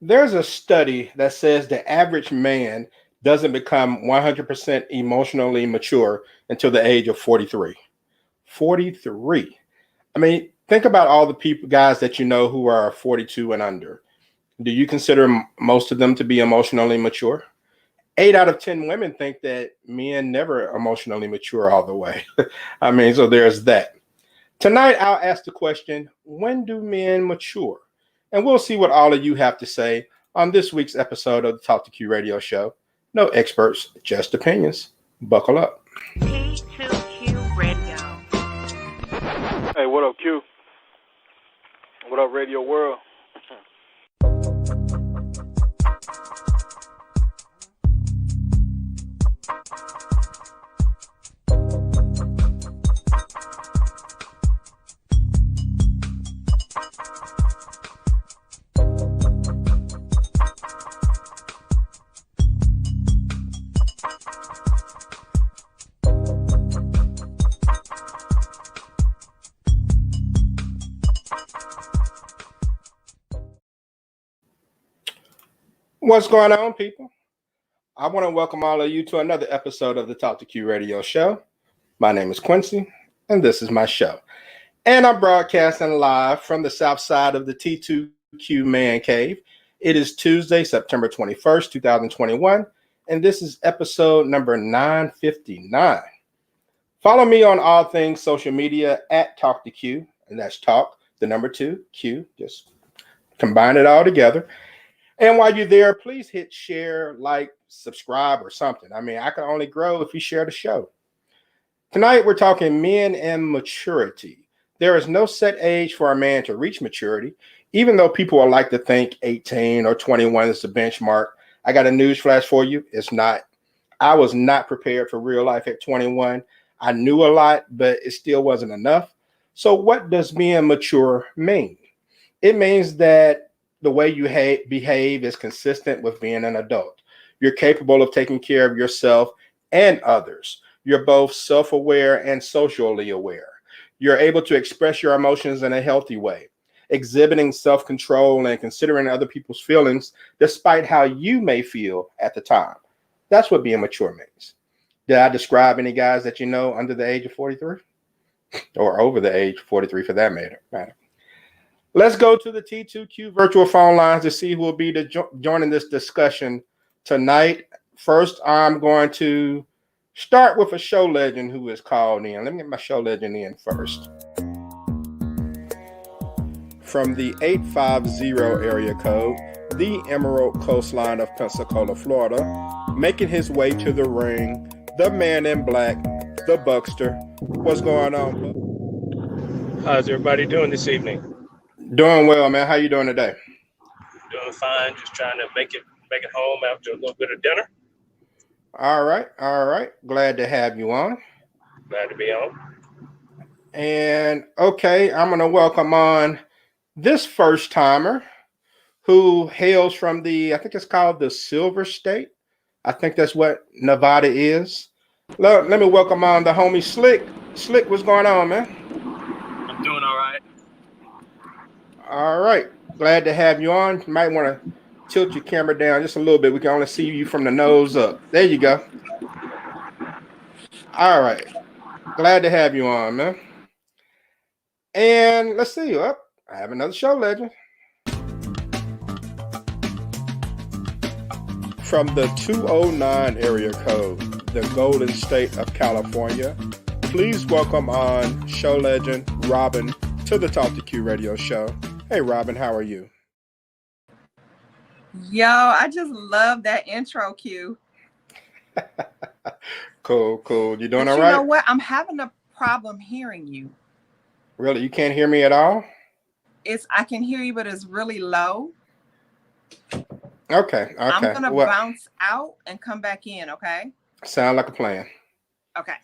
There's a study that says the average man doesn't become 100% emotionally mature until the age of 43. 43. I mean, think about all the people, guys that you know who are 42 and under. Do you consider most of them to be emotionally mature? 8 out of 10 women think that men never emotionally mature all the way. I mean, so there's that. Tonight, I'll ask the question, when do men mature? And we'll see what all of you have to say on this week's episode of the Talk to Q radio show. No experts, just opinions. Buckle up. T2Q Radio. Hey, what up, Q? What up, Radio World? What's going on, people? I want to welcome all of you to another episode of the Talk to Q radio show. My name is Quincy, and this is my show. And I'm broadcasting live from the south side of the T2Q Man Cave. It is Tuesday, September 21st, 2021, and this is episode number 959. Follow me on all things social media at Talk to Q, and that's Talk, the number 2, Q, just combine it all together. And while you're there, please hit share, like, subscribe, or something. I mean, I can only grow if you share the show. Tonight, we're talking men and maturity. There is no set age for a man to reach maturity, even though people will like to think 18 or 21 is the benchmark. I got a news flash for you. It's not. I was not prepared for real life at 21. I knew a lot, but it still wasn't enough. So what does being mature mean? It means that the way you behave is consistent with being an adult. You're capable of taking care of yourself and others. You're both self-aware and socially aware. You're able to express your emotions in a healthy way, exhibiting self-control and considering other people's feelings despite how you may feel at the time. That's what being mature means. Did I describe any guys that you know under the age of 43? Or over the age of 43 for that matter? Let's go to the T2Q virtual phone lines to see who will be joining this discussion tonight. First, I'm going to start with a show legend who is called in. Let me get my show legend in first. From the 850 area code, the Emerald Coastline of Pensacola, Florida, making his way to the ring, the man in black, the Buckster. What's going on? How's everybody doing this evening? Doing well, man. How you doing today? Doing fine. Just trying to make it home after a little bit of dinner. All right. Glad to have you on. Glad to be on. And okay, I'm going to welcome on this first timer who hails from I think it's called the Silver State. I think that's what Nevada is. Let me welcome on the homie Slick. Slick, what's going on, man? I'm doing all right. All right. Glad to have you on. You might want to tilt your camera down just a little bit. We can only see you from the nose up. There you go. All right. Glad to have you on, man. And let's see. I have another show legend. From the 209 area code, the Golden State of California, please welcome on show legend Robin to the Talk to Q radio show. Hey, Robin, how are you? Yo, I just love that intro, Q. Cool. You doing but all right? You know what? I'm having a problem hearing you. Really? You can't hear me at all? I can hear you, but it's really low. Okay. I'm going to bounce out and come back in, okay? Sound like a plan. Okay.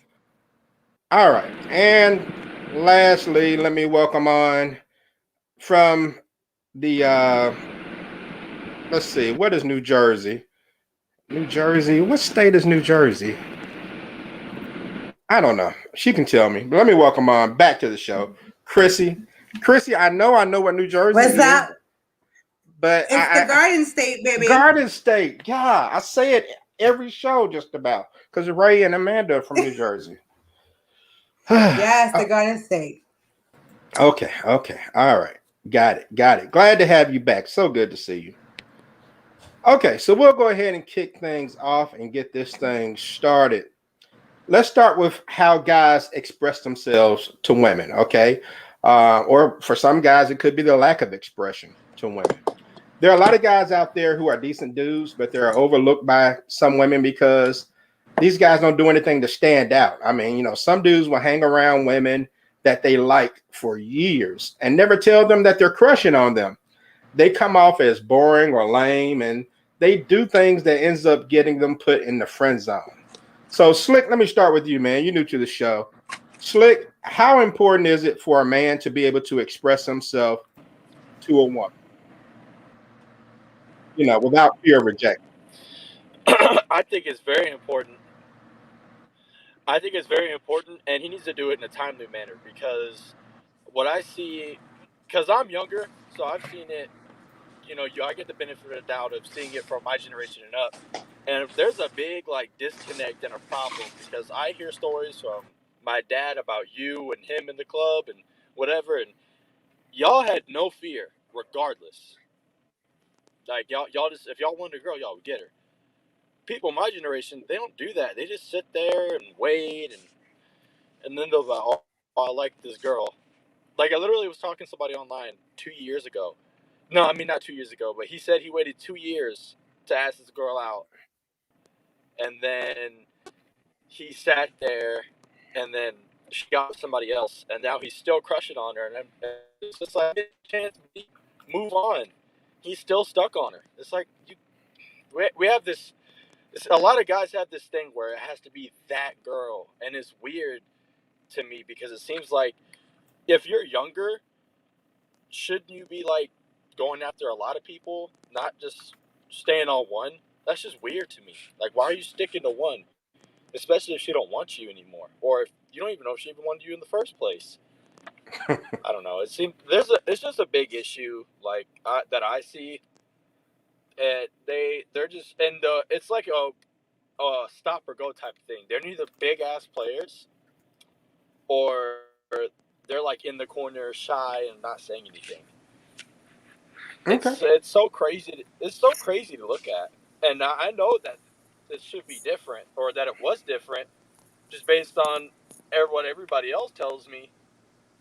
All right. And lastly, let me welcome on from the, let's see, what is New Jersey? New Jersey? What state is New Jersey? I don't know. She can tell me. But let me welcome on back to the show, Chrissy. Chrissy, I know what New Jersey is. What's up? but It's the Garden State, baby. Garden State. Yeah, I say it every show just about because Ray and Amanda are from New Jersey. Yes, the Garden State. Okay. All right. Got it. Glad to have you back. So good to see you. Okay, so we'll go ahead and kick things off and get this thing started. Let's start with how guys express themselves to women, okay? Or for some guys, it could be the lack of expression to women. There are a lot of guys out there who are decent dudes, but they're overlooked by some women because these guys don't do anything to stand out. I mean, some dudes will hang around women that they like for years and never tell them that they're crushing on them. They come off as boring or lame, and they do things that ends up getting them put in the friend zone. So, Slick, let me start with you, man. You're new to the show. Slick, how important is it for a man to be able to express himself to a woman? Without fear of rejection. I think it's very important. I think it's very important, and he needs to do it in a timely manner because what I see, because I'm younger, so I've seen it. I get the benefit of the doubt of seeing it from my generation and up. And there's a big disconnect and a problem because I hear stories from my dad about you and him in the club and whatever, and y'all had no fear regardless. Like y'all just if y'all wanted a girl, y'all would get her. People my generation, they don't do that. They just sit there and wait and then they'll be like, oh, I like this girl. Like I literally was talking to somebody online 2 years ago. No, I mean not 2 years ago, but he said he waited 2 years to ask this girl out, and then he sat there, and then she got with somebody else, and now he's still crushing on her, and it's just like chance move on. He's still stuck on her. It's like we have this. A lot of guys have this thing where it has to be that girl, and it's weird to me because it seems like if you're younger, shouldn't you be going after a lot of people, not just staying on one? That's just weird to me. Like, why are you sticking to one, especially if she don't want you anymore, or if you don't even know if she even wanted you in the first place? I don't know. It seems it's just a big issue that I see, and they're just it's like a stop or go type of thing. They're neither big ass players or they're in the corner shy and not saying anything. Okay. It's so crazy. It's so crazy to look at, and I know that it should be different, or that it was different, just based on what everybody else tells me.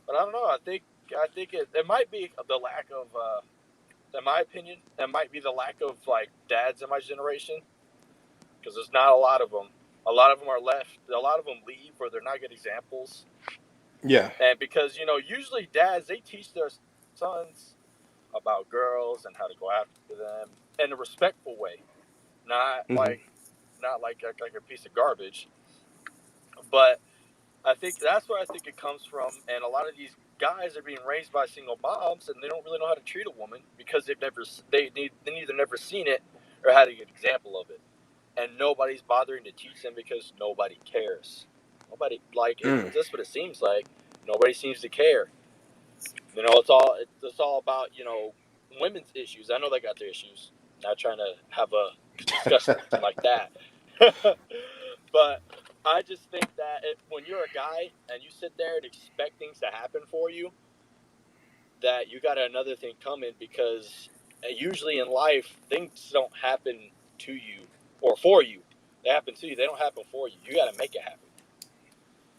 But I don't know. I think it might be the lack of, in my opinion, it might be the lack of dads in my generation, because there's not a lot of them. A lot of them are left. A lot of them leave, or they're not good examples. Yeah. And because usually dads, they teach their sons about girls and how to go after them in a respectful way, not Mm-hmm. not like a piece of garbage. But I think that's where I think it comes from, and a lot of these guys are being raised by single moms, and they don't really know how to treat a woman because they neither never seen it or had a good example of it, and nobody's bothering to teach them because nobody cares. Nobody that's what it seems like. Nobody seems to care. It's all about women's issues. I know they got their issues. Not trying to have a discussion like that, but I just think that when you're a guy and you sit there and expect things to happen for you, that you got another thing coming because usually in life things don't happen to you or for you. They happen to you. They don't happen for you. You got to make it happen.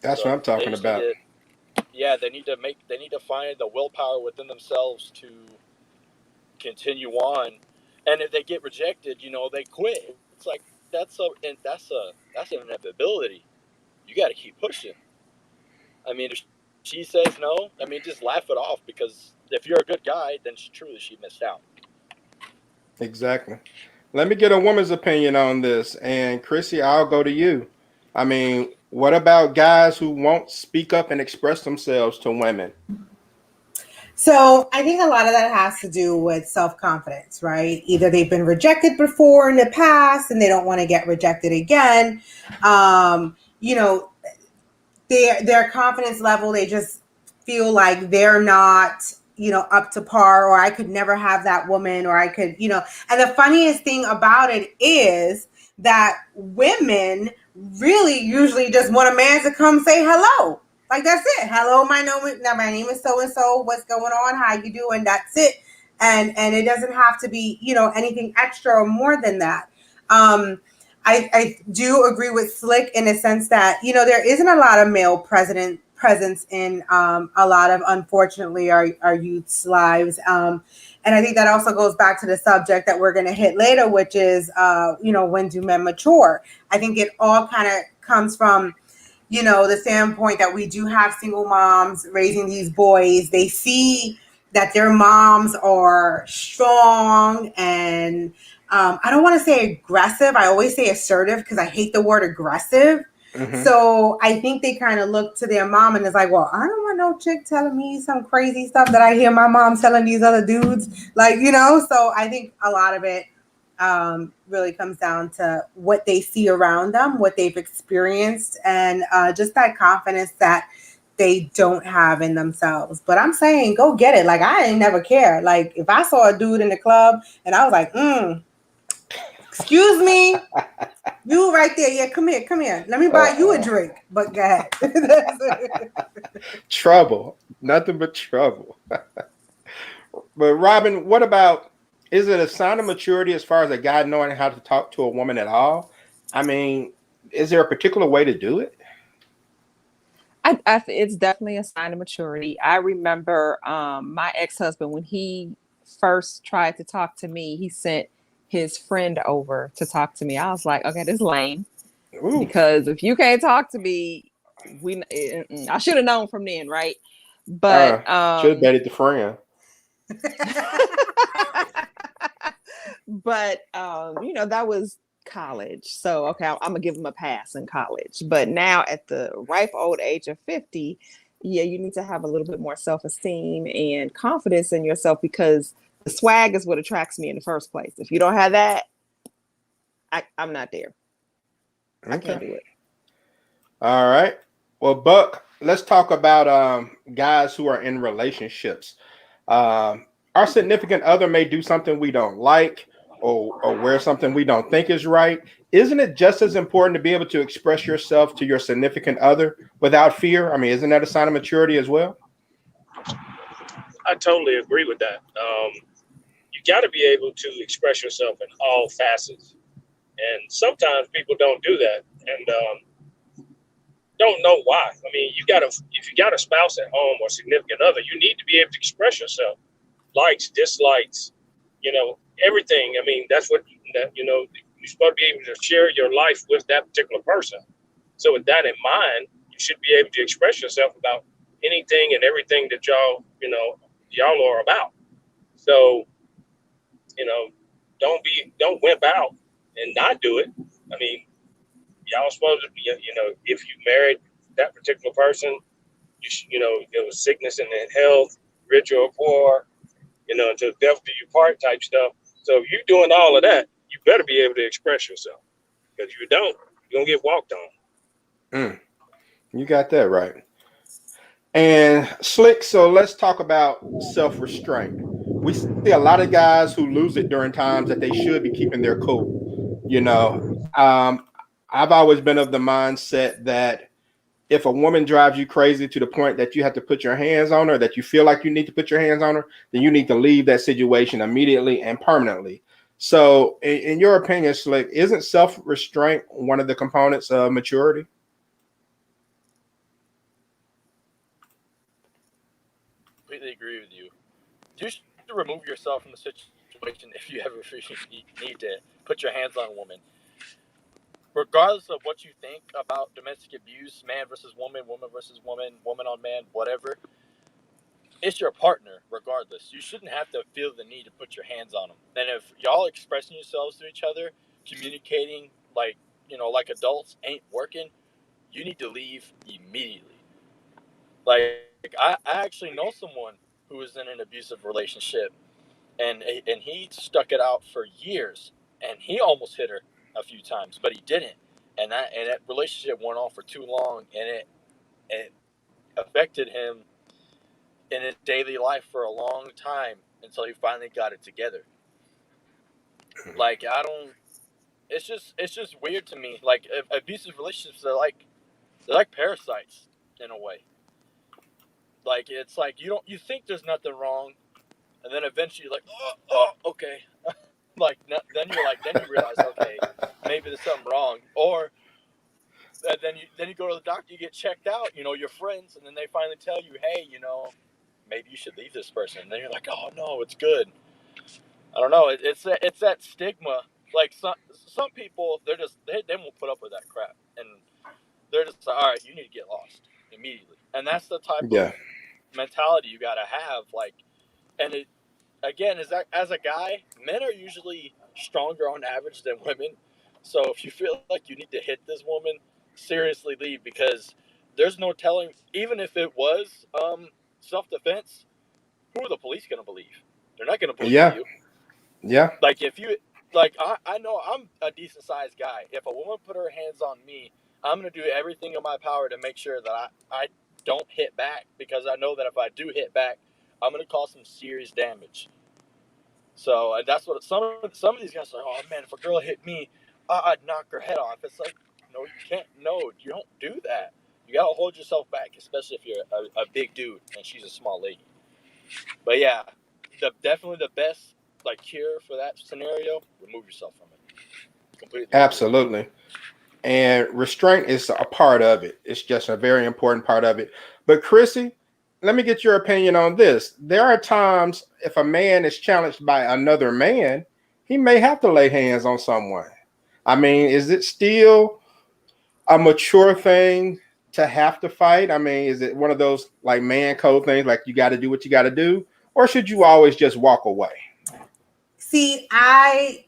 That's what So I'm they talking just need about. to. Yeah, they need to find the willpower within themselves to continue on, and if they get rejected, they quit. It's like that's an inevitability. You got to keep pushing. I mean, if she says no, I mean, just laugh it off because if you're a good guy, then she missed out. Exactly. Let me get a woman's opinion on this. And Chrissy, I'll go to you. I mean, what about guys who won't speak up and express themselves to women? So I think a lot of that has to do with self-confidence, right? Either they've been rejected before in the past and they don't want to get rejected again. You know, their confidence level, they just feel like they're not up to par, or I could never have that woman, or I could, and the funniest thing about it is that women really usually just want a man to come say hello. Like, that's it. Hello, my name is so and so. What's going on? How you doing? That's it. And it doesn't have to be, anything extra or more than that. I do agree with Slick in the sense that, there isn't a lot of male presence in a lot of, unfortunately, our youth's lives. And I think that also goes back to the subject that we're going to hit later, which is, when do men mature? I think it all kind of comes from, the standpoint that we do have single moms raising these boys. They see that their moms are strong and I don't want to say aggressive. I always say assertive because I hate the word aggressive. Mm-hmm. So I think they kind of look to their mom and it's like, well, I don't want no chick telling me some crazy stuff that I hear my mom telling these other dudes. So I think a lot of it really comes down to what they see around them, what they've experienced, and just that confidence that they don't have in themselves. But I'm saying, go get it. Like, I ain't never care. Like, if I saw a dude in the club and I was like, excuse me, you right there. Yeah, come here. Let me buy you a drink. But go ahead. Trouble. Nothing but trouble. But Robin, what about, is it a sign of maturity as far as a guy knowing how to talk to a woman at all? I mean, is there a particular way to do it? It's definitely a sign of maturity. I remember my ex-husband, when he first tried to talk to me, he sent his friend over to talk to me. I was like, okay, this is lame. Ooh. Because if you can't talk to me, I should have known from then, right? But should have dated the friend. But that was college, so okay, I'm gonna give him a pass in college. But now at the ripe old age of 50, yeah, you need to have a little bit more self-esteem and confidence in yourself, because the swag is what attracts me in the first place. If you don't have that, I'm not there. Okay. I can't do it. All right. Well, Buck, let's talk about guys who are in relationships. Our significant other may do something we don't like, or wear something we don't think is right. Isn't it just as important to be able to express yourself to your significant other without fear? I mean, isn't that a sign of maturity as well? I totally agree with that. You got to be able to express yourself in all facets. And sometimes people don't do that and don't know why. I mean, if you got a spouse at home or significant other, you need to be able to express yourself. Likes, dislikes, everything. I mean, that's what, you're supposed to be able to share your life with that particular person. So with that in mind, you should be able to express yourself about anything and everything that y'all are about. So, don't wimp out and not do it. I mean, y'all supposed to be, if you married that particular person, there was sickness and then health, rich or poor, until death do you part type stuff. So if you're doing all of that, you better be able to express yourself. Because if you don't, you're going to get walked on. You got that right. And Slick, so let's talk about self-restraint. We see a lot of guys who lose it during times that they should be keeping their cool. I've always been of the mindset that if a woman drives you crazy to the point that you have to put your hands on her, that you feel like you need to put your hands on her, then you need to leave that situation immediately and permanently. So in your opinion, Slick, isn't self-restraint one of the components of maturity? Completely agree with you. You should remove yourself from the situation if you ever need to put your hands on a woman. Regardless of what you think about domestic abuse, man versus woman, woman versus woman, woman on man, whatever, it's your partner regardless. You shouldn't have to feel the need to put your hands on them. And if y'all expressing yourselves to each other, communicating like adults ain't working, you need to leave immediately. Like, I actually know someone who was in an abusive relationship, and he stuck it out for years, and he almost hit her a few times, but he didn't. And that relationship went on for too long, and it affected him in his daily life for a long time until he finally got it together. Like, I don't. It's just weird to me. Like, abusive relationships, they're like parasites in a way. Like, it's like you think there's nothing wrong, and then eventually you're like, oh okay. Like, then you realize, okay, maybe there's something wrong. Or then you go to the doctor, you get checked out, your friends, and then they finally tell you, hey, maybe you should leave this person. And then you're like, oh no, it's good. I don't know. It's that stigma. Like, some people, they won't put up with that crap, and they're just like, all right, you need to get lost immediately. And that's the type of mentality you gotta have. Like, and it again is that as a guy, men are usually stronger on average than women. So if you feel like you need to hit this woman, seriously leave, because there's no telling. Even if it was self-defense, who are the police gonna believe? They're not gonna believe you. Yeah. Like, if you, like, I know I'm a decent sized guy. If a woman put her hands on me, I'm going to do everything in my power to make sure that I don't hit back, because I know that if I do hit back, I'm going to cause some serious damage. So, and that's what some of these guys are like, oh man, if a girl hit me, I'd knock her head off. It's like, no, you can't. No, you don't do that. You got to hold yourself back, especially if you're a big dude and she's a small lady. But yeah, definitely the best, like, cure for that scenario, remove yourself from it completely. Absolutely. And restraint is a part of it. It's just a very important part of it. But Chrissy, let me get your opinion on this. There are times if a man is challenged by another man, he may have to lay hands on someone. I mean, is it still a mature thing to have to fight? I mean, is it one of those like man code things, like you got to do what you got to do, or should you always just walk away? See, I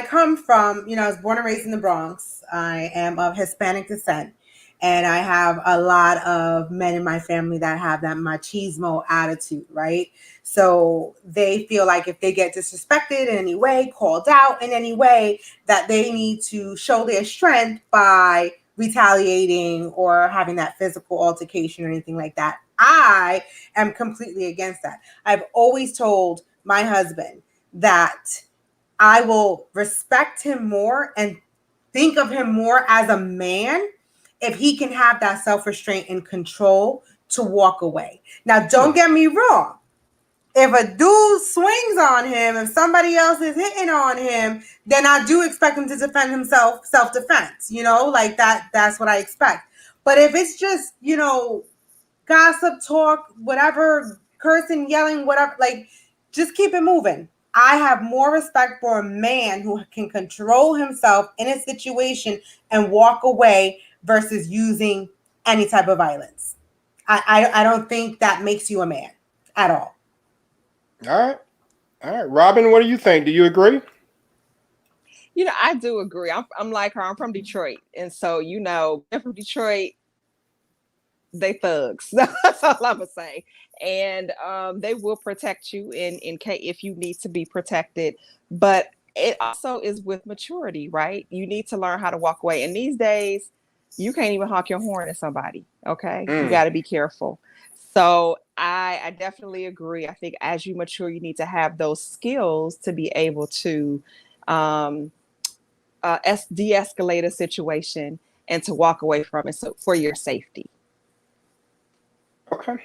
come from, I was born and raised in the Bronx. I am of Hispanic descent, and I have a lot of men in my family that have that machismo attitude, right? So they feel like if they get disrespected in any way, called out in any way, that they need to show their strength by retaliating or having that physical altercation or anything like that. I am completely against that. I've always told my husband that I will respect him more and think of him more as a man if he can have that self-restraint and control to walk away. Now, don't get me wrong. If a dude swings on him, if somebody else is hitting on him, then I do expect him to defend himself, self-defense, like that's what I expect. But if it's just, gossip, talk, whatever, cursing, yelling, whatever, like, just keep it moving. I have more respect for a man who can control himself in a situation and walk away versus using any type of violence. I don't think that makes you a man at all. All right. Robin, what do you think? Do you agree? I do agree. I'm like her. I'm from Detroit, and so they're from Detroit. They thugs. That's all I'm gonna say. And they will protect you in case if you need to be protected. But it also is with maturity, right? You need to learn how to walk away. And these days, you can't even honk your horn at somebody. Okay, you got to be careful. So I definitely agree. I think as you mature, you need to have those skills to be able to de-escalate a situation and to walk away from it, so for your safety. Okay.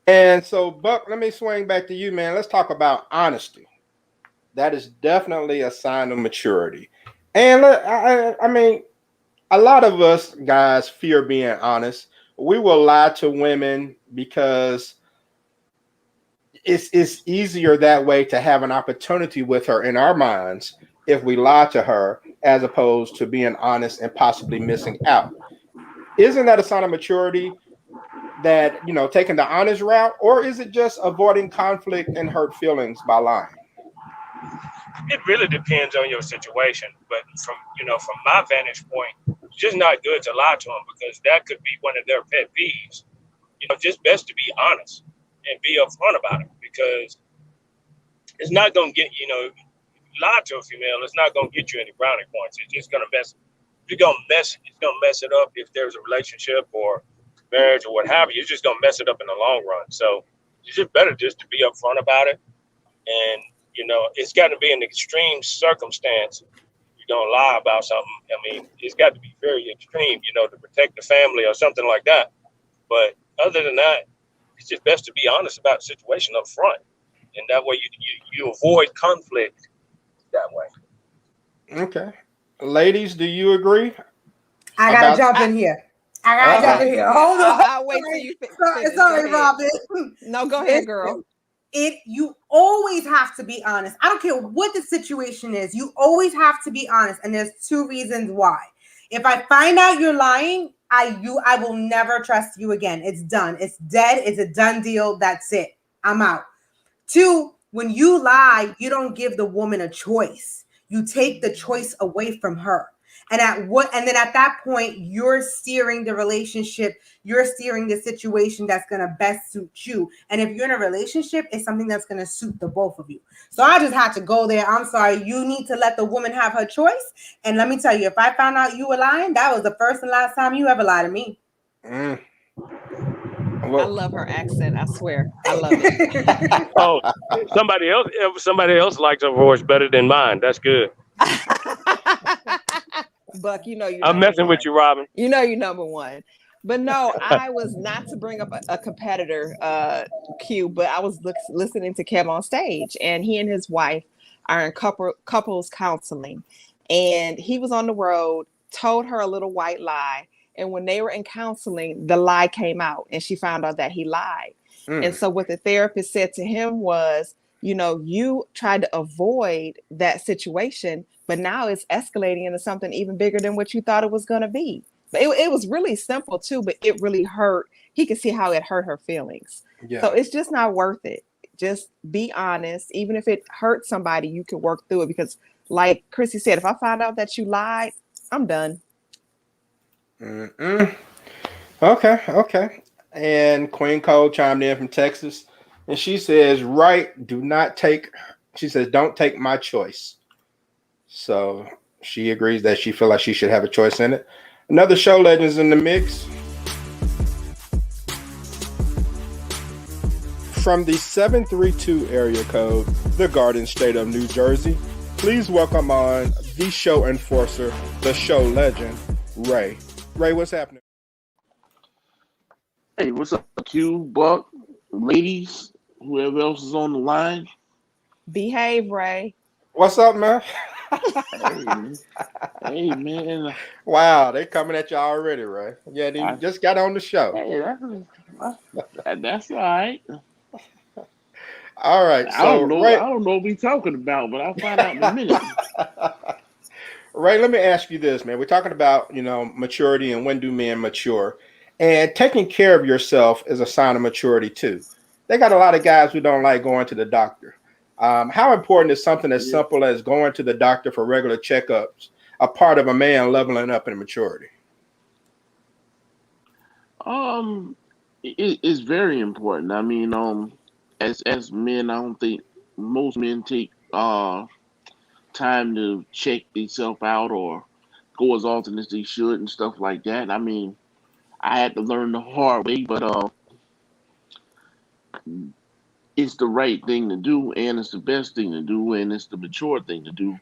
And so, Buck, let me swing back to you, man. Let's talk about honesty. That is definitely a sign of maturity. And I mean, a lot of us guys fear being honest. We will lie to women because it's easier that way to have an opportunity with her in our minds if we lie to her, as opposed to being honest and possibly missing out. Isn't that a sign of maturity, that taking the honest route, or is it just avoiding conflict and hurt feelings by lying? It really depends on your situation, but from my vantage point, it's just not good to lie to them, because that could be one of their pet peeves. Just best to be honest and be upfront about it, because it's not going to get lie to a female. It's not going to get you any brownie points. It's just going to mess. It's going to mess it up if there's a relationship, or marriage or what have you. It's just gonna mess it up in the long run. So it's just better just to be upfront about it. And it's got to be an extreme circumstance. You don't lie about something. I mean, it's got to be very extreme, to protect the family or something like that. But other than that, it's just best to be honest about the situation up front, and that way you avoid conflict that way. Okay, ladies, do you agree? I gotta jump in here. I gotta jump in here. Hold on. I'll wait till you finish. Sorry, Robin. No, go ahead, girl. You always have to be honest. I don't care what the situation is. You always have to be honest. And there's two reasons why. If I find out you're lying, I will never trust you again. It's done. It's dead. It's a done deal. That's it. I'm out. Two, when you lie, you don't give the woman a choice. You take the choice away from her. And then at that point, you're steering the relationship, you're steering the situation that's gonna best suit you. And if you're in a relationship, it's something that's gonna suit the both of you. So I just had to go there. I'm sorry. You need to let the woman have her choice. And let me tell you, if I found out you were lying, that was the first and last time you ever lied to me. Well, I love her accent. I swear, I love it. Oh, somebody else likes her voice better than mine. That's good. Buck, I'm messing with you, Robin. You're number one. But no, I was not to bring up a competitor, Q, but I was listening to Kev on stage, and he and his wife are in couples counseling. And he was on the road, told her a little white lie. And when they were in counseling, the lie came out and she found out that he lied. And so what the therapist said to him was, you tried to avoid that situation, but now it's escalating into something even bigger than what you thought it was going to be. But it was really simple too, but it really hurt. He could see how it hurt her feelings. Yeah. So it's just not worth it. Just be honest. Even if it hurts somebody, you can work through it, because like Chrissy said, if I find out that you lied, I'm done. Okay. And Queen Cole chimed in from Texas, and she says, don't take my choice. So she agrees that she feels like she should have a choice in it. Another show legend's in the mix. From the 732 area code, the Garden State of New Jersey, please welcome on the show enforcer, the show legend, Ray. Ray, what's happening? Hey, what's up, Q, Buck, ladies, whoever else is on the line? Behave, Ray. What's up, man? Hey, man. Wow, they coming at you already, Ray. Yeah, they just got on the show. Hey, that's all right. All right. I don't know what we're talking about, but I'll find out in a minute. Ray, let me ask you this, man. We're talking about, maturity and when do men mature. And taking care of yourself is a sign of maturity too. They got a lot of guys who don't like going to the doctor. How important is something as simple as going to the doctor for regular checkups a part of a man leveling up in maturity? It's very important. I mean, as men, I don't think most men take time to check themselves out or go as often as they should and stuff like that. I mean, I had to learn the hard way, but it's the right thing to do, and it's the best thing to do, and it's the mature thing to do.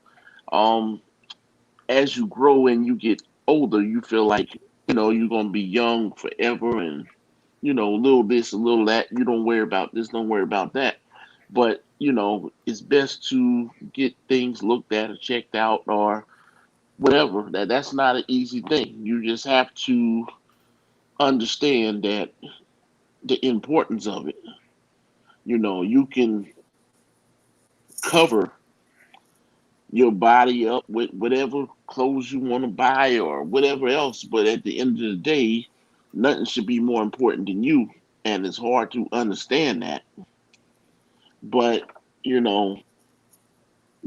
As you grow and you get older, you feel like, you're going to be young forever and, a little this, a little that. You don't worry about this, don't worry about that. But, it's best to get things looked at or checked out or whatever. That's not an easy thing. You just have to understand that the importance of it. You can cover your body up with whatever clothes you want to buy or whatever else, but at the end of the day, nothing should be more important than you, and it's hard to understand that. But you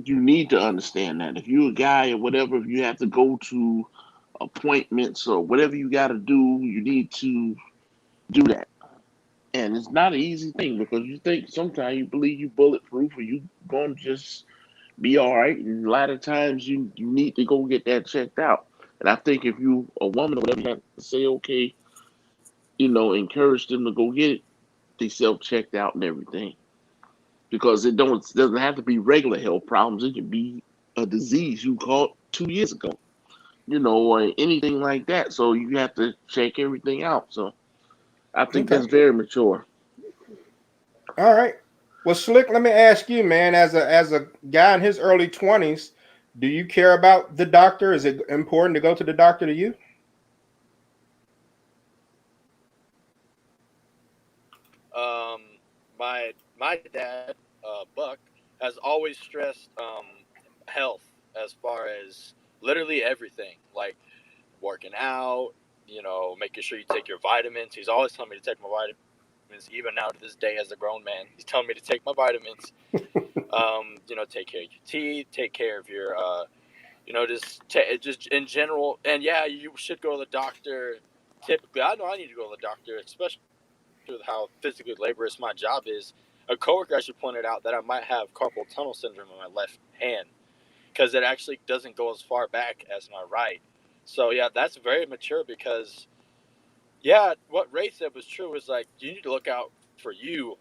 need to understand that if you're a guy or whatever, if you have to go to appointments or whatever you got to do, you need to do that. And it's not an easy thing, because you think sometimes you believe you bulletproof or you going to just be all right. And a lot of times you need to go get that checked out. And I think if you a woman or whatever, you have to say, okay, encourage them to go get it, they self-checked out and everything. Because doesn't have to be regular health problems. It can be a disease you caught 2 years ago, or anything like that. So you have to check everything out. So I think Okay. that's very mature. All right. Well, Slick, let me ask you, man, as a guy in his early 20s, do you care about the doctor? Is it important to go to the doctor to you? My dad, Buck, has always stressed health as far as literally everything, like working out, making sure you take your vitamins. He's always telling me to take my vitamins, even now to this day as a grown man. He's telling me to take my vitamins. Take care of your teeth, take care of your, just in general. And yeah, you should go to the doctor. Typically, I know I need to go to the doctor, especially with how physically laborious my job is. A coworker actually pointed out that I might have carpal tunnel syndrome in my left hand because it actually doesn't go as far back as my right. So yeah, that's very mature because what Ray said was true. Is like you need to look out for you,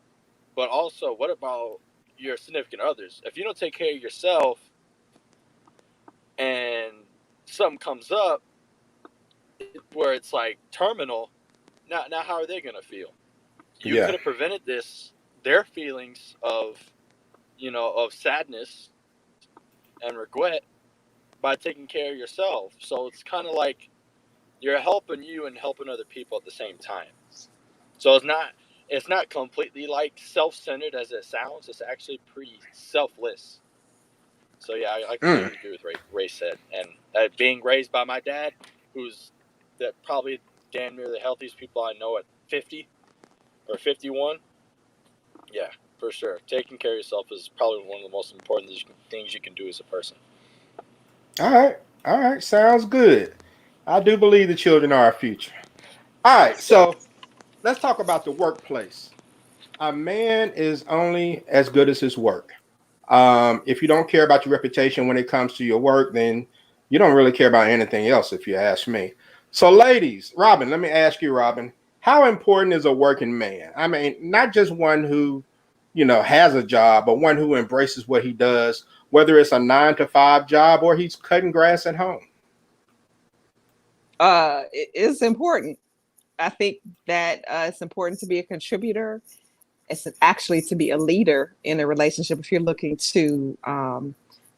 but also what about your significant others? If you don't take care of yourself and something comes up where it's like terminal, now how are they gonna feel? You Yeah. could have prevented their feelings of sadness and regret by taking care of yourself. So it's kind of like you're helping you and helping other people at the same time. So it's not completely like self-centered as it sounds. It's actually pretty selfless. So yeah, I completely agree with Ray said. And being raised by my dad, who's that probably damn near the healthiest people I know at 50 or 51. Yeah, for sure. Taking care of yourself is probably one of the most important things you can do as a person. All right. All right. Sounds good. I do believe the children are our future. All right. So let's talk about the workplace. A man is only as good as his work. If you don't care about your reputation when it comes to your work, then you don't really care about anything else, if you ask me. So, ladies, Robin, let me ask you, Robin, how important is a working man? I mean, not just one who, has a job, but one who embraces what he does, whether it's a 9 to 5 job or he's cutting grass at home. It's important. I think that it's important to be a contributor. It's actually to be a leader in a relationship if you're looking to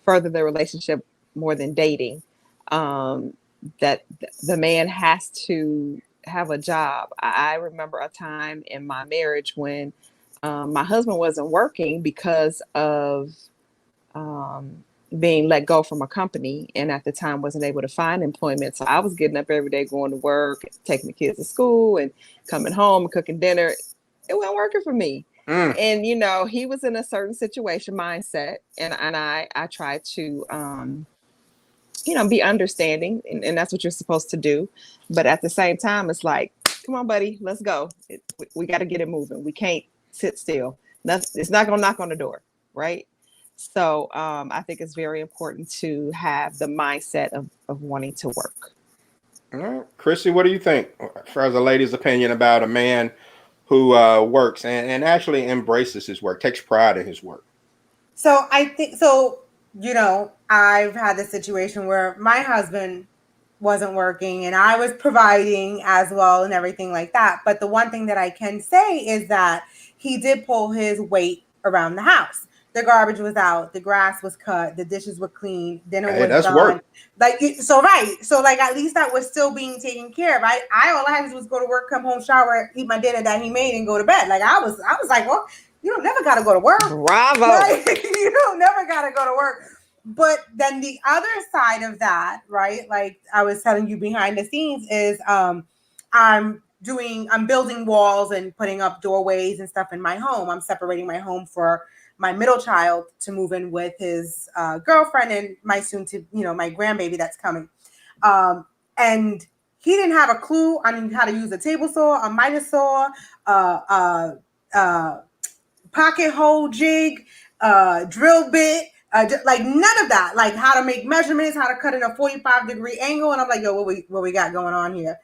further the relationship more than dating. That the man has to have a job. I remember a time in my marriage when my husband wasn't working because of being let go from a company, and at the time wasn't able to find employment. So I was getting up every day, going to work, taking the kids to school, and coming home and cooking dinner. It wasn't working for me. And he was in a certain situation mindset, and I tried to be understanding, and that's what you're supposed to do. But at the same time, it's like, come on, buddy, let's go. We got to get it moving. We can't sit still. It's not gonna knock on the door, right? So I think it's very important to have the mindset of wanting to work. All right. Chrissy, what do you think, as far as a lady's opinion about a man who works and actually embraces his work, takes pride in his work? So I think so. I've had this situation where my husband wasn't working and I was providing as well and everything like that. But the one thing that I can say is that he did pull his weight around the house. The garbage was out, the grass was cut, the dishes were clean, dinner Hey, was that's done. work. So at least that was still being taken care of. I all I had to do was go to work, come home, shower, eat my dinner that he made, and go to bed. Like I was like, well, you don't never got to go to work. Bravo. Right? You don't never got to go to work. But then the other side of that, right? Like I was telling you behind the scenes is I'm building walls and putting up doorways and stuff in my home. I'm separating my home for my middle child to move in with his girlfriend and my my grandbaby that's coming. And he didn't have a clue on how to use a table saw, a miter saw, pocket hole jig, drill bit, like none of that. Like how to make measurements, how to cut in a 45-degree angle. And I'm like, yo, what we got going on here?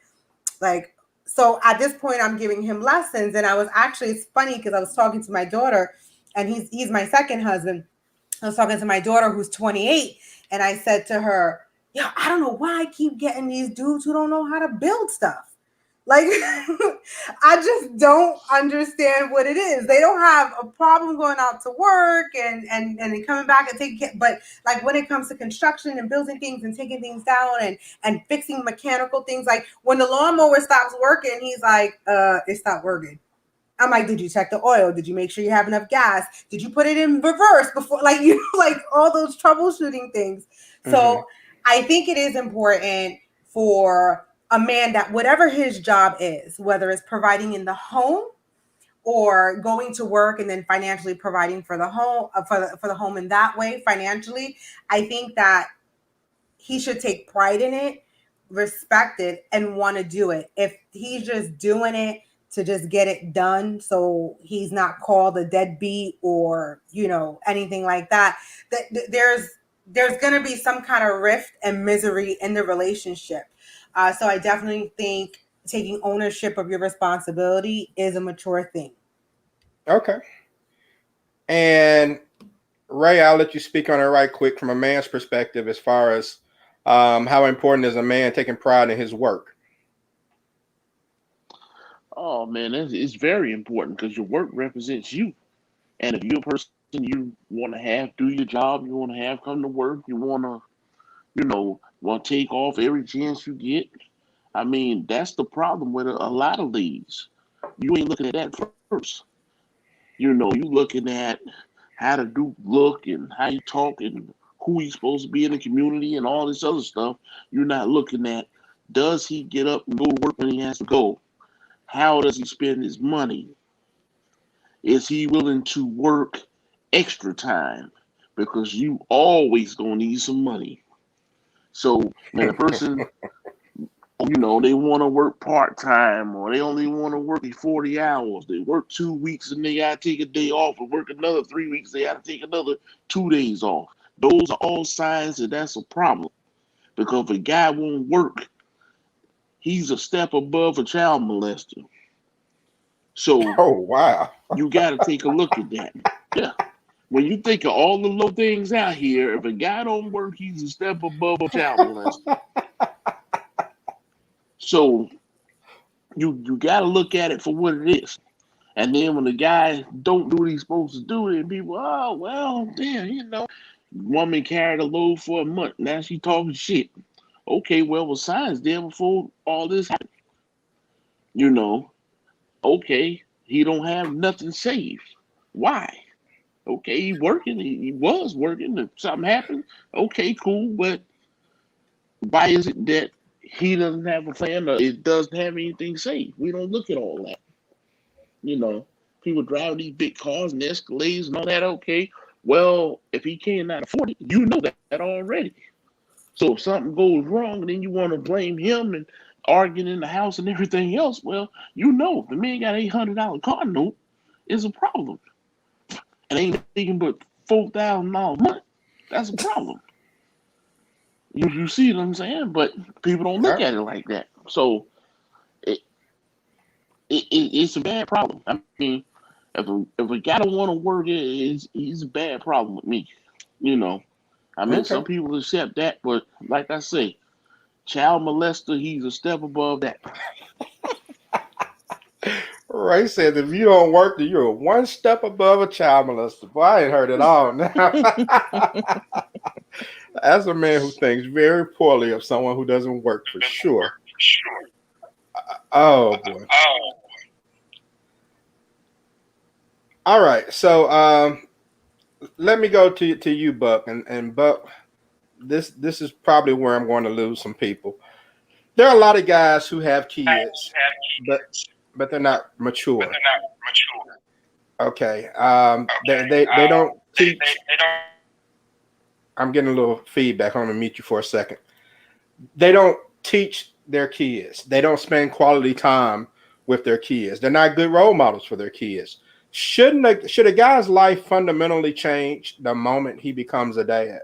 Like, So at this point, I'm giving him lessons, and I was actually, it's funny because I was talking to my daughter, and he's my second husband. I was talking to my daughter who's 28, and I said to her, "Yo, I don't know why I keep getting these dudes who don't know how to build stuff. Like, I just don't understand what it is. They don't have a problem going out to work and then coming back and taking care, but like when it comes to construction and building things and taking things down and fixing mechanical things, like when the lawnmower stops working, he's like, it stopped working. I'm like, did you check the oil? Did you make sure you have enough gas? Did you put it in reverse before? Like, you know, like all those troubleshooting things. So I think it is important for a man that whatever his job is, whether it's providing in the home or going to work and then financially providing for the home, for the home in that way financially, I think that he should take pride in it, respect it, and want to do it. If he's just doing it to just get it done, so he's not called a deadbeat or, you know, anything like that, there's going to be some kind of rift and misery in the relationship. So I definitely think taking ownership of your responsibility is a mature thing. Okay. And Ray, I'll let you speak on it right quick from a man's perspective as far as how important is a man taking pride in his work. Oh man, it's very important because your work represents you. And if you're a person you want to have do your job, you want to have come to work, you want to, want to take off every chance you get. I mean, that's the problem with a lot of leagues. You ain't looking at that first. You looking at how to do look and how you talk and who he's supposed to be in the community and all this other stuff. You're not looking at, does he get up and go to work when he has to go? How does he spend his money? Is he willing to work extra time? Because you always gonna need some money. So when a person, they want to work part time or they only want to work 40 hours, they work 2 weeks and they gotta take a day off, or work another 3 weeks, they gotta take another 2 days off. Those are all signs that that's a problem. Because if a guy won't work, he's a step above a child molester. So Oh, wow. you got to take a look at that. Yeah. When you think of all the little things out here, if a guy don't work, he's a step above a child molester. So you got to look at it for what it is. And then when the guy don't do what he's supposed to do, then people, oh, well, damn, woman carried a load for a month. Now she talking shit. Okay, well, signs there before all this happened. Okay, he don't have nothing saved. Why? Okay, he working. He was working. If something happened, okay, cool. But why is it that he doesn't have a plan or it doesn't have anything saved? We don't look at all that. People drive these big cars and Escalades and all that. Okay, well, if he cannot afford it, you know that already. So if something goes wrong, then you want to blame him and arguing in the house and everything else. Well, the man got $800 car note is a problem. And ain't making but $4,000 a month. That's a problem. You see what I'm saying? But people don't look Yeah. at it like that. So it's a bad problem. I mean, if a guy don't want to work, he's a bad problem with me. Okay. Some people accept that, but like I say, child molester, he's a step above that. Ray said if you don't work, then you're one step above a child molester. Boy, I ain't heard it all now. As a man who thinks very poorly of someone who doesn't work, for sure. Oh boy. All right. So let me go to you, Buck, and Buck. This is probably where I'm going to lose some people. There are a lot of guys who have kids, but they're not mature. Okay. They don't teach. I'm getting a little feedback. I'm gonna mute you for a second. They don't teach their kids. They don't spend quality time with their kids. They're not good role models for their kids. Should a guy's life fundamentally change the moment he becomes a dad?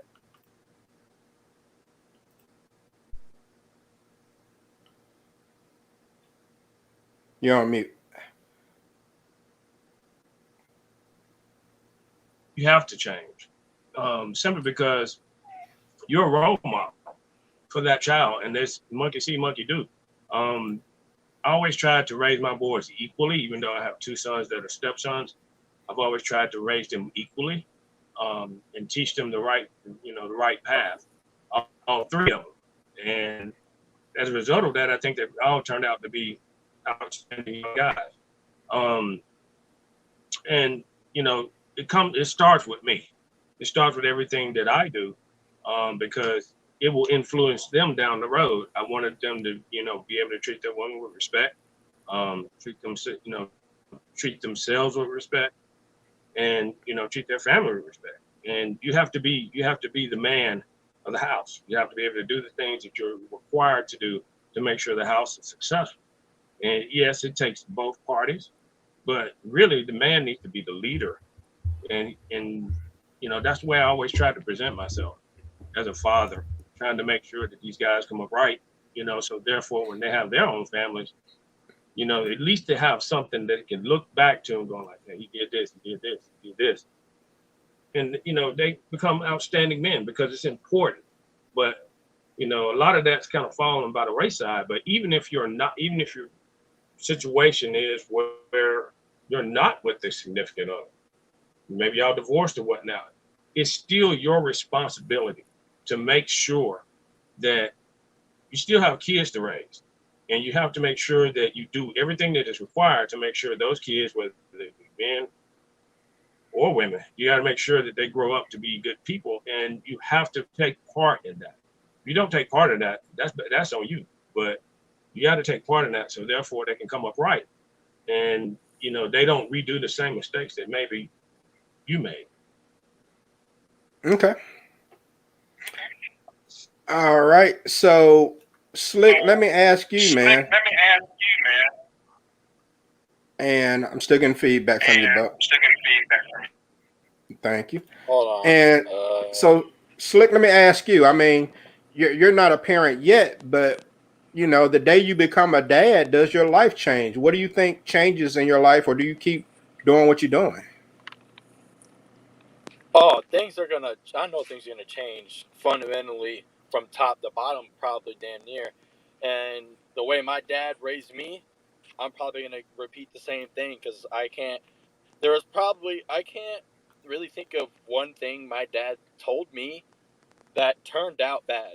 You're on mute. You have to change, simply because you're a role model for that child, and there's monkey see, monkey do. I always tried to raise my boys equally, even though I have two sons that are stepsons. I've always tried to raise them equally, and teach them the right path, all three of them. And as a result of that, I think they all turned out to be outstanding guys. And it starts with me. It starts with everything that I do, because it will influence them down the road. I wanted them to, be able to treat their women with respect, treat themselves with respect, and treat their family with respect. And you have to be the man of the house. You have to be able to do the things that you're required to do to make sure the house is successful. And yes, it takes both parties, but really the man needs to be the leader. And that's the way I always try to present myself as a father, trying to make sure that these guys come up right, so therefore when they have their own families, at least they have something that can look back to and going like, hey, he did this, he did this, he did this. And, they become outstanding men because it's important. But, a lot of that's kind of fallen by the wayside. But even if your situation is where you're not with the significant other, maybe y'all divorced or whatnot, it's still your responsibility to make sure that you still have kids to raise. And you have to make sure that you do everything that is required to make sure those kids, whether they be men or women, you got to make sure that they grow up to be good people. And you have to take part in that. If you don't take part in that, that's on you. But you got to take part in that, so therefore they can come up right. And, they don't redo the same mistakes that maybe you made. Okay. All right. So, Slick, let me ask you, man. And I'm still getting feedback from you, bro. Thank you. Hold on. And so, Slick, let me ask you. I mean, you're not a parent yet, but the day you become a dad, does your life change? What do you think changes in your life, or do you keep doing what you're doing? Oh, I know things are gonna change fundamentally from top to bottom, probably damn near. And the way my dad raised me, I'm probably gonna repeat the same thing because I can't. I can't really think of one thing my dad told me that turned out bad.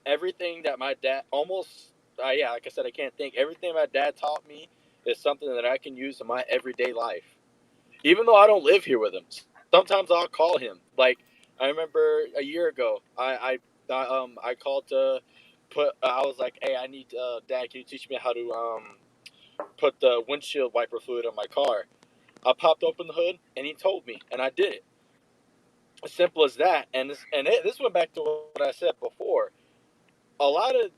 Everything that my dad yeah, like I said, I can't think. Everything my dad taught me is something that I can use in my everyday life. Even though I don't live here with him, sometimes I'll call him. Like I remember a year ago, I called to I was like, hey, I need Dad, can you teach me how to put the windshield wiper fluid on my car? I popped open the hood and he told me, and I did it. As simple as that. And this went back to what I said before. A lot of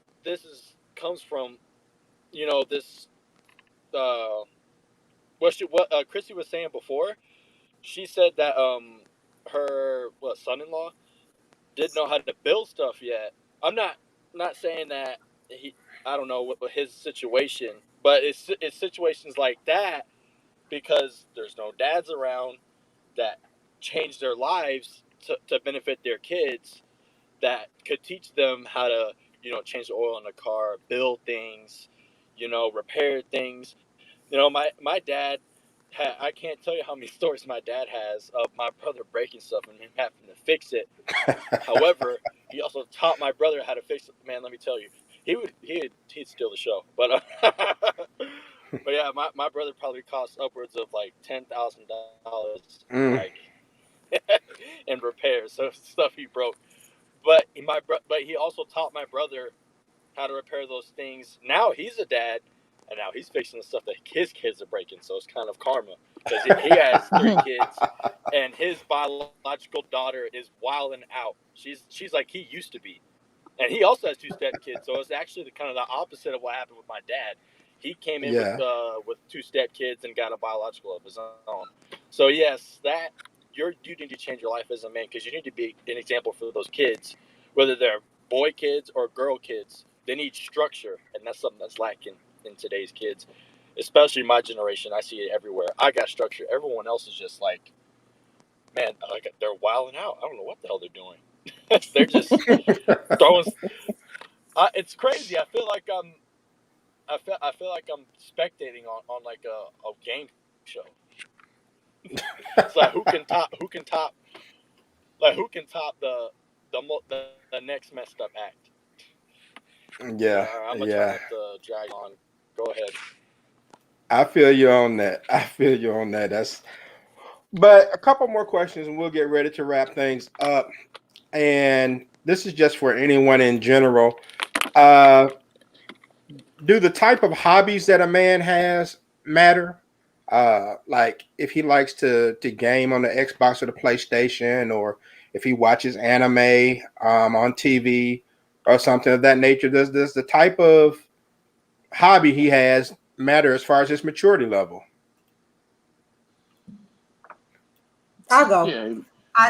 comes from this uh, what Chrissy was saying before. She said that her son-in-law didn't know how to build stuff yet. I'm not saying that he I don't know what his situation, but it's situations like that because there's no dads around that change their lives to benefit their kids that could teach them how to change the oil in the car, build things, repair things. My dad I can't tell you how many stories my dad has of my brother breaking stuff and him having to fix it. However, he also taught my brother how to fix it. Man, let me tell you, he'd steal the show. But but yeah, my brother probably cost upwards of like $10,000, Mm. like in repairs, so stuff he broke. But he also taught my brother how to repair those things. Now he's a dad, and now he's fixing the stuff that his kids are breaking. So it's kind of karma because he has 3 kids, and his biological daughter is wilding out. She's like he used to be, and he also has 2 step kids. So it's actually kind of the opposite of what happened with my dad. He came in Yeah. with 2 step kids and got a biological of his own. So yes, you need to change your life as a man because you need to be an example for those kids, whether they're boy kids or girl kids. They need structure, and that's something that's lacking in today's kids. especially my generation. I see it everywhere. I got structure. Everyone else is just like, man, like they're wilding out. I don't know what the hell they're doing. They're just throwing. It's crazy. I feel like I'm spectating on like a game show. It's like who can top the next messed up act. Yeah, All right, I'm gonna try yeah. not to drag on. Go ahead. I feel you on that. I feel you on that. That's but a couple more questions and we'll get ready to wrap things up. And this is just for anyone in general. Uh, do the type of hobbies that a man has matter? Like if he likes to game on the Xbox or the PlayStation, or if he watches anime on TV or something of that nature. Does the type of hobby he has matter as far as his maturity level? I'll go. Yeah, I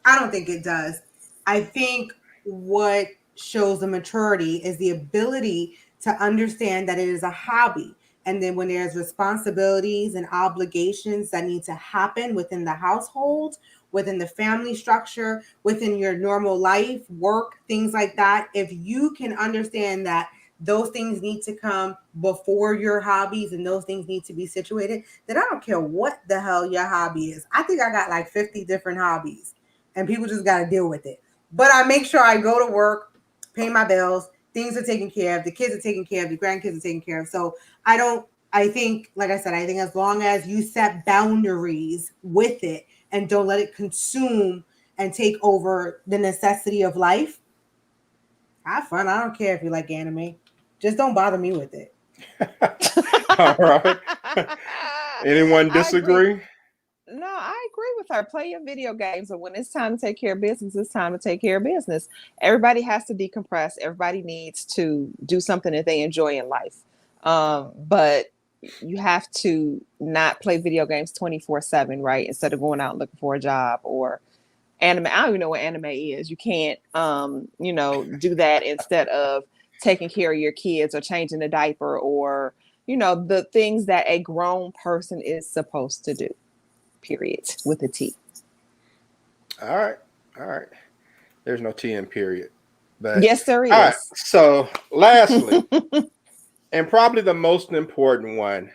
don't think it does. I think what shows the maturity is the ability to understand that it is a hobby. And then when there's responsibilities and obligations that need to happen within the household, within the family structure, within your normal life, work, things like that, if you can understand that those things need to come before your hobbies and those things need to be situated, then I don't care what the hell your hobby is. I think I got like 50 different hobbies and people just got to deal with it. But I make sure I go to work, pay my bills, things are taken care of, the kids are taken care of, the grandkids are taken care of. So I think, like I said, I think as long as you set boundaries with it and don't let it consume and take over the necessity of life, have fun. I don't care if you like anime. Just don't bother me with it. All right. Anyone I agree. disagree? No, I agree with her. Play your video games, but when it's time to take care of business, it's time to take care of business. Everybody has to decompress. Everybody needs to do something that they enjoy in life. But you have to not play video games 24/7, right? Instead of going out and looking for a job or anime. I don't even know what anime is. You can't, do that instead of taking care of your kids or changing a diaper or, the things that a grown person is supposed to do. Period. With a T. All right. All right. There's no T in period. But Yes, there all right. is. So lastly, and probably the most important one,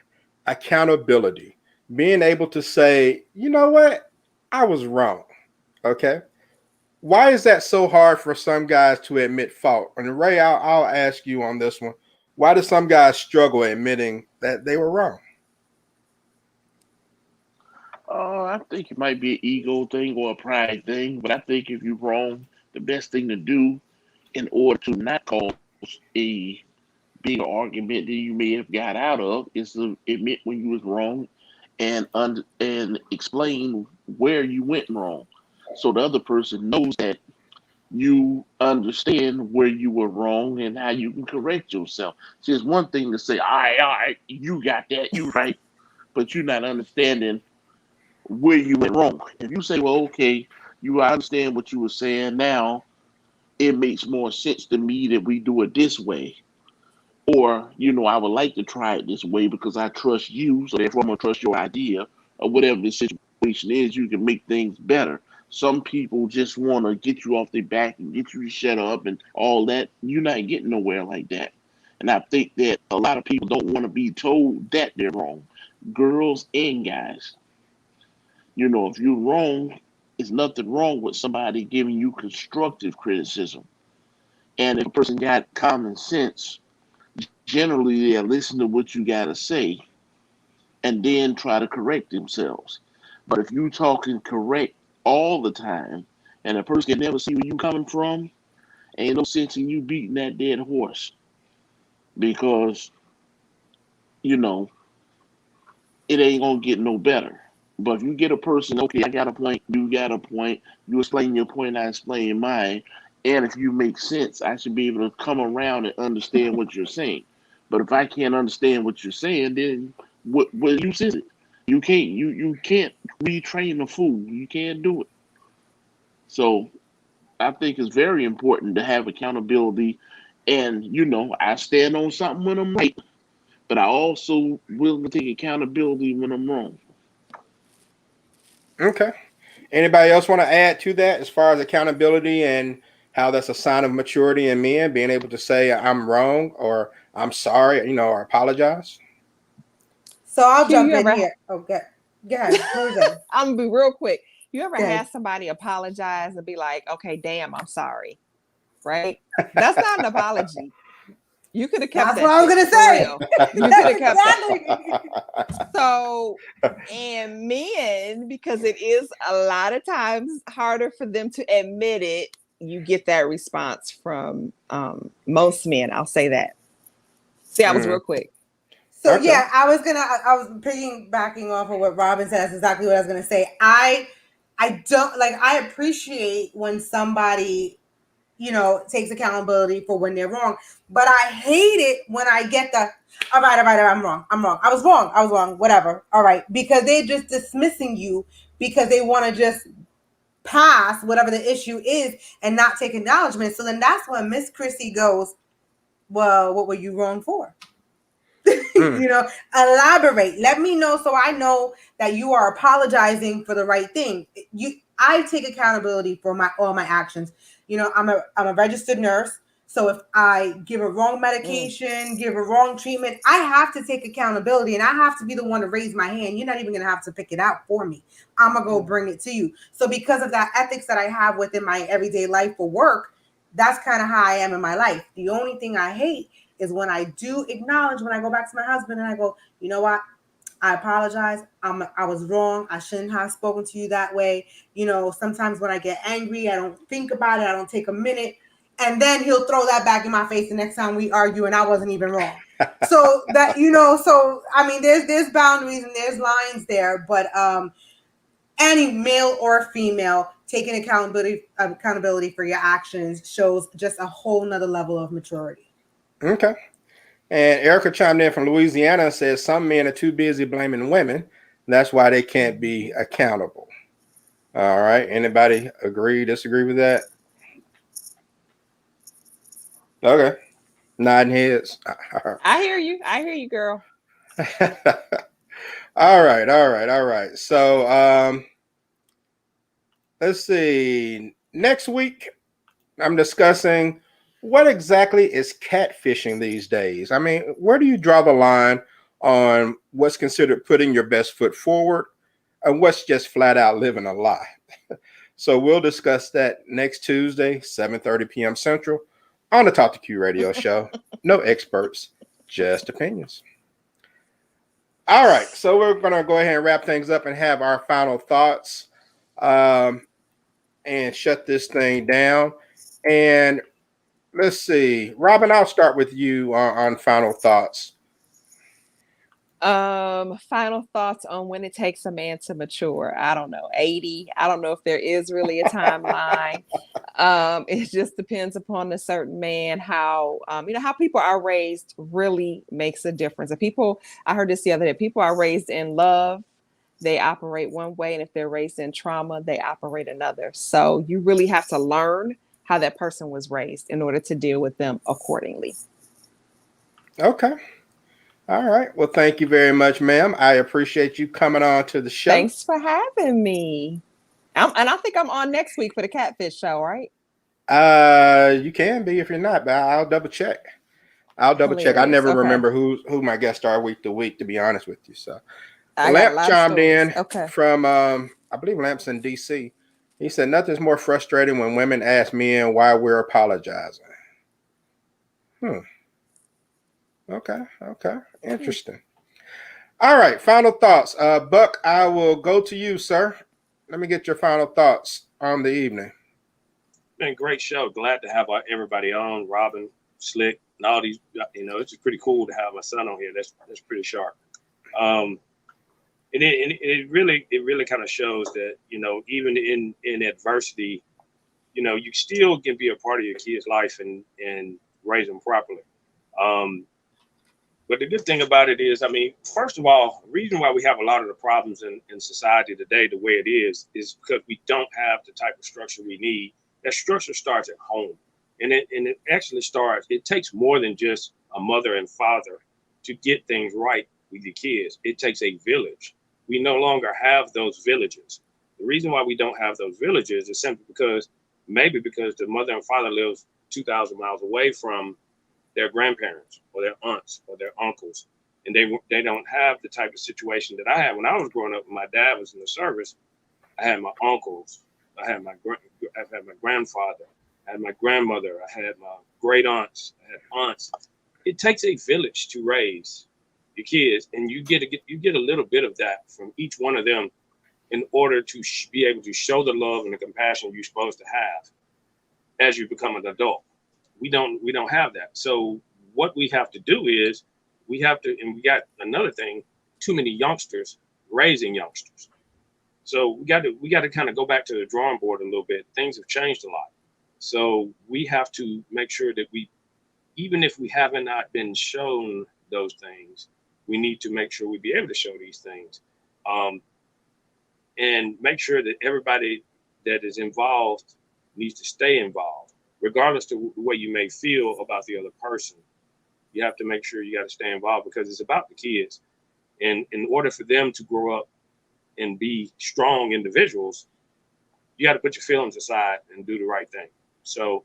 accountability. Being able to say, you know what? I was wrong. Okay. Why is that so hard for some guys to admit fault? And Ray, I'll ask you on this one. Why do some guys struggle admitting that they were wrong? I think it might be an ego thing or a pride thing, but I think if you're wrong, the best thing to do in order to not cause a bigger argument that you may have got out of is to admit when you was wrong and explain where you went wrong, so the other person knows that you understand where you were wrong and how you can correct yourself. See, it's one thing to say, all right, you got that, you right, but you're not understanding where you went wrong. If you say, well, okay, I understand what you were saying now, it makes more sense to me that we do it this way. Or, I would like to try it this way because I trust you, so therefore I'm going to trust your idea, or whatever the situation is, you can make things better. Some people just want to get you off their back and get you to shut up and all that. You're not getting nowhere like that. And I think that a lot of people don't want to be told that they're wrong, girls and guys. If you're wrong, there's nothing wrong with somebody giving you constructive criticism. And if a person got common sense, generally they'll listen to what you got to say and then try to correct themselves. But if you talking correct all the time and a person can never see where you coming from, ain't no sense in you beating that dead horse because, you know, it ain't gonna get no better. But if you get a person, okay, I got a point, you got a point, you explain your point, I explain mine, and if you make sense, I should be able to come around and understand what you're saying. But if I can't understand what you're saying, then what use is it? You can't retrain a fool. You can't do it. So I think it's very important to have accountability, and I stand on something when I'm right, but I also willing to take accountability when I'm wrong. Okay. Anybody else want to add to that as far as accountability and how that's a sign of maturity in men, being able to say I'm wrong or I'm sorry, or apologize? So I'll Q, jump you in ever? here. Okay. Go ahead. Who's that? I'm gonna be real quick. You ever Go ahead. had somebody apologize and be like, "Okay, damn, I'm sorry," right? That's not an apology. You could have kept That's that what I was shit gonna for say. real. You could have kept that. Exactly. So, and men, because it is a lot of times harder for them to admit it, you get that response from most men. I'll say that. See, I was real quick. So Okay. yeah, I was piggybacking off of what Robin said. That's exactly what I was gonna say. I don't like. I appreciate when somebody takes accountability for when they're wrong, but I hate it when I get the all right, I'm wrong, I was wrong, whatever, all right, because they're just dismissing you because they want to just pass whatever the issue is and not take acknowledgement. So then that's when Miss Chrissy goes, well, what were you wrong for? Elaborate. Let me know so I know that you are apologizing for the right thing. I take accountability for all my actions. I'm a registered nurse. So if I give a wrong medication, give a wrong treatment, I have to take accountability and I have to be the one to raise my hand. You're not even going to have to pick it out for me. I'm going to go bring it to you. So because of that ethics that I have within my everyday life for work, that's kind of how I am in my life. The only thing I hate is when I do acknowledge, when I go back to my husband and I go, you know what? I apologize. I was wrong. I shouldn't have spoken to you that way. Sometimes when I get angry, I don't think about it. I don't take a minute. And then he'll throw that back in my face the next time we argue and I wasn't even wrong. So that, so I mean, there's boundaries and there's lines there, but any male or female taking accountability for your actions shows just a whole nother level of maturity. Okay. And Erica chimed in from Louisiana and says some men are too busy blaming women. That's why they can't be accountable. All right. Anybody agree, disagree with that? Okay. Nodding heads. I hear you, girl. All right. So let's see. Next week, I'm discussing what exactly is catfishing these days. I mean, where do you draw the line on what's considered putting your best foot forward and what's just flat out living a lie? So we'll discuss that next Tuesday, 7:30 p.m. Central on the Talk to Q radio show. No experts, just opinions. All right, so we're going to go ahead and wrap things up and have our final thoughts and shut this thing down. And let's see, Robin, I'll start with you on final thoughts. Final thoughts on when it takes a man to mature. I don't know, 80. I don't know if there is really a timeline. It just depends upon a certain man, how how people are raised really makes a difference. And I heard this the other day, people are raised in love, they operate one way, and if they're raised in trauma, they operate another. So you really have to learn how that person was raised in order to deal with them accordingly. Okay. All right. Well, thank you very much, ma'am. I appreciate you coming on to the show. Thanks for having me. And I think I'm on next week for the Catfish show, right? You can be if you're not, but I'll double check. I never remember who my guests are week to week, to be honest with you. So Lamp chimed in from I believe Lamp's in DC. He said nothing's more frustrating when women ask men why we're apologizing. Okay. Interesting. All right, final thoughts. Buck, I will go to you, sir. Let me get your final thoughts on the evening. Been a great show. Glad to have everybody on. Robin, Slick, and all these. It's just pretty cool to have my son on here. That's pretty sharp. It really kind of shows that even in adversity, you still can be a part of your kid's life and raise them properly. But the good thing about it is, I mean, first of all, the reason why we have a lot of the problems in society today the way it is because we don't have the type of structure we need. That structure starts at home. And it actually starts, it takes more than just a mother and father to get things right with your kids. It takes a village. We no longer have those villages. The reason why we don't have those villages is simply because the mother and father lives 2,000 miles away from their grandparents or their aunts or their uncles, and they don't have the type of situation that I had when I was growing up. When my dad was in the service, I had my uncles, I had my grandfather, I had my grandmother, I had my great aunts, I had aunts. It takes a village to raise your kids, and you get a little bit of that from each one of them in order to be able to show the love and the compassion you're supposed to have as you become an adult. We don't have that. So what we have to do is we got another thing, too many youngsters raising youngsters. So we got to kind of go back to the drawing board a little bit. Things have changed a lot. So we have to make sure that even if we haven't not been shown those things, we need to make sure we be able to show these things, and make sure that everybody that is involved needs to stay involved, regardless of the way you may feel about the other person. You have to make sure you got to stay involved because it's about the kids. And in order for them to grow up and be strong individuals, you got to put your feelings aside and do the right thing. So,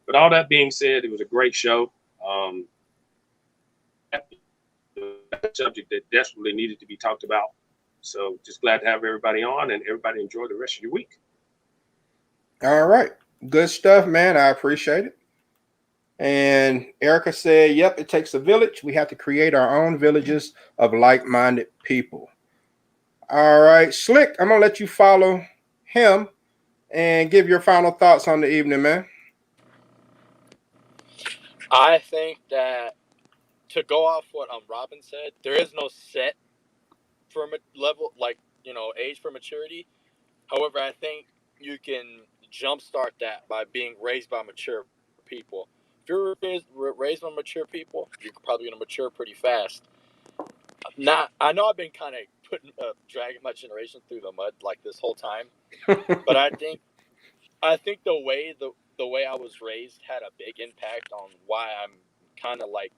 but all that being said, it was a great show. A subject that desperately needed to be talked about. So just glad to have everybody on, and everybody enjoy the rest of your week. All right. Good stuff, man. I appreciate it. And Erica said, yep, it takes a village. We have to create our own villages of like-minded people. All right. Slick, I'm going to let you follow him and give your final thoughts on the evening, man. I think that to go off what Robin said, there is no set for level, like, age for maturity. However, I think you can jumpstart that by being raised by mature people. If you're raised by mature people, you're probably going to mature pretty fast. I know I've been kind of dragging my generation through the mud like this whole time, but I think the way I was raised had a big impact on why I'm kind of like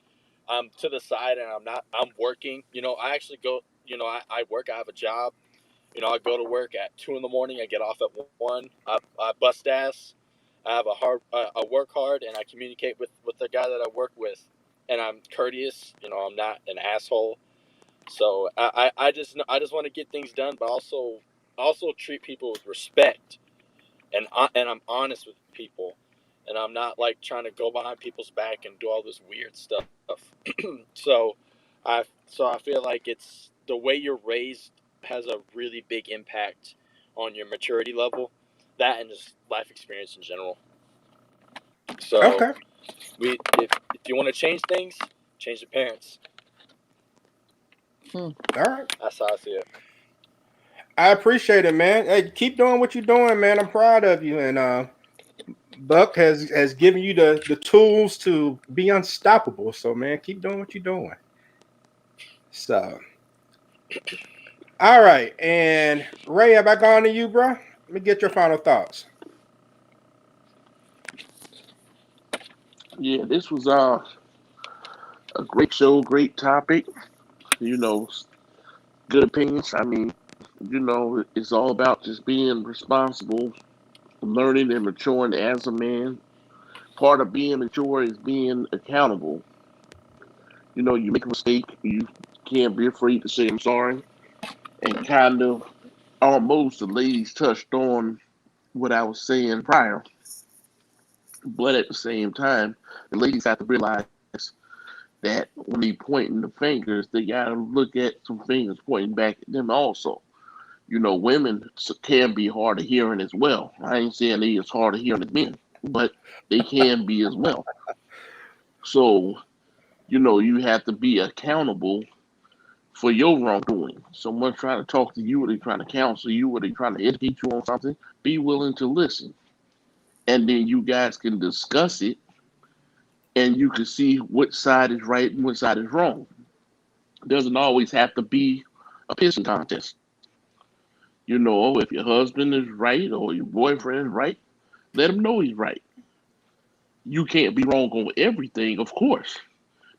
I'm to the side and I'm working. I actually go. I work. I have a job. I go to work at 2 a.m. I get off at 1. I bust ass. I have I work hard, and I communicate with the guy that I work with, and I'm courteous. I'm not an asshole. So I just want to get things done, but also treat people with respect, and I'm honest with people, and I'm not like trying to go behind people's back and do all this weird stuff. so I feel like it's the way you're raised has a really big impact on your maturity level, that and just life experience in general. So Okay. if you want to change things, change the parents. All right. That's how I see it. I appreciate it, man. Hey, keep doing what you're doing, man. I'm proud of you. And Buck has given you the tools to be unstoppable. So, man, keep doing what you're doing. So, all right. And Ray, have I gone to you, bro? Let me get your final thoughts. Yeah, this was a great show, great topic. You know, good opinions. I mean, it's all about just being responsible, learning and maturing as a man. Part of being mature is being accountable. You make a mistake, you can't be afraid to say I'm sorry. And kind of almost the ladies touched on what I was saying prior. But at the same time, the ladies have to realize that when they pointing the fingers, they gotta look at some fingers pointing back at them also. Women can be hard of hearing as well. I ain't saying they as hard of hearing as men, but they can be as well. So, you have to be accountable for your wrongdoing. Someone trying to talk to you, or they trying to counsel you, or they trying to educate you on something, be willing to listen. And then you guys can discuss it, and you can see which side is right and which side is wrong. It doesn't always have to be a pissing contest. If your husband is right or your boyfriend is right, let him know he's right. You can't be wrong on everything, of course,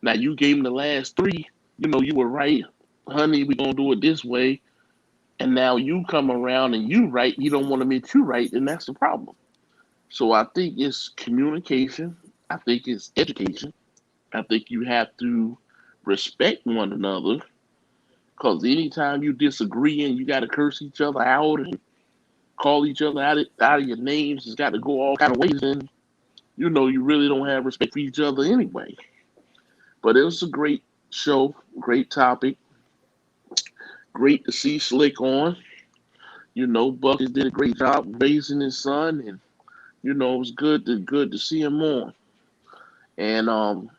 Now you gave him the last three. You were right, honey. We're gonna do it this way. And now you come around and you right. You don't want to admit you right, and that's the problem. So I think it's communication. I think it's education. I think you have to respect one another. Because anytime you disagree and you got to curse each other out and call each other out of your names, it's got to go all kind of ways. And you really don't have respect for each other anyway. But it was a great show, great topic, great to see Slick on. Buckets did a great job raising his son, and it was good to see him on. And on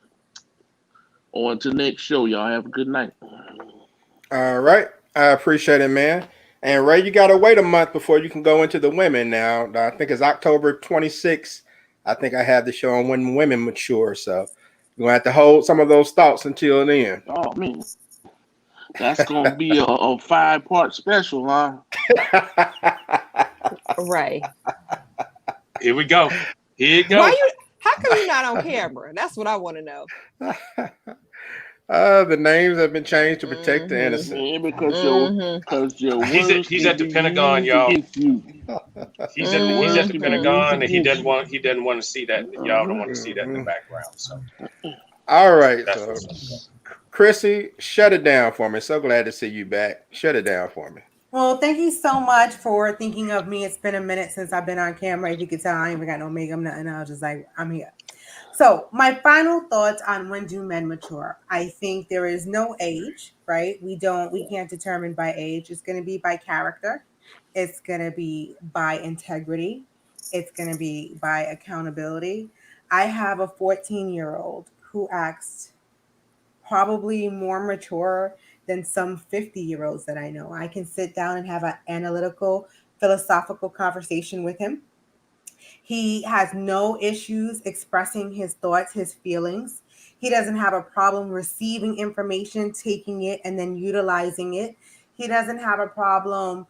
to the next show, y'all. Have a good night. All right. I appreciate it, man. And Ray, you got to wait a month before you can go into the women now. I think it's October 26th. I think I have the show on when women mature. So you're going to have to hold some of those thoughts until then. Oh, man. That's going to be a 5-part special, huh? Right. Here we go. Here you go. How come you're not on camera? That's what I want to know. The names have been changed to protect the innocent. Yeah, because your he's at the Pentagon, y'all. He's at the Pentagon, and he doesn't want to see that. Y'all don't want to see that in the background. So, all right, so Chrissy, shut it down for me. So glad to see you back. Shut it down for me. Well, thank you so much for thinking of me. It's been a minute since I've been on camera. If you could tell, I ain't even got no makeup, nothing. I was just like, I'm here. So my final thoughts on when do men mature. I think there is no age, right? We can't determine by age. It's going to be by character. It's going to be by integrity. It's going to be by accountability. I have a 14-year-old who acts probably more mature than some 50-year-olds that I know. I can sit down and have an analytical, philosophical conversation with him. He has no issues expressing his thoughts, his feelings. He doesn't have a problem receiving information, taking it, and then utilizing it. He doesn't have a problem,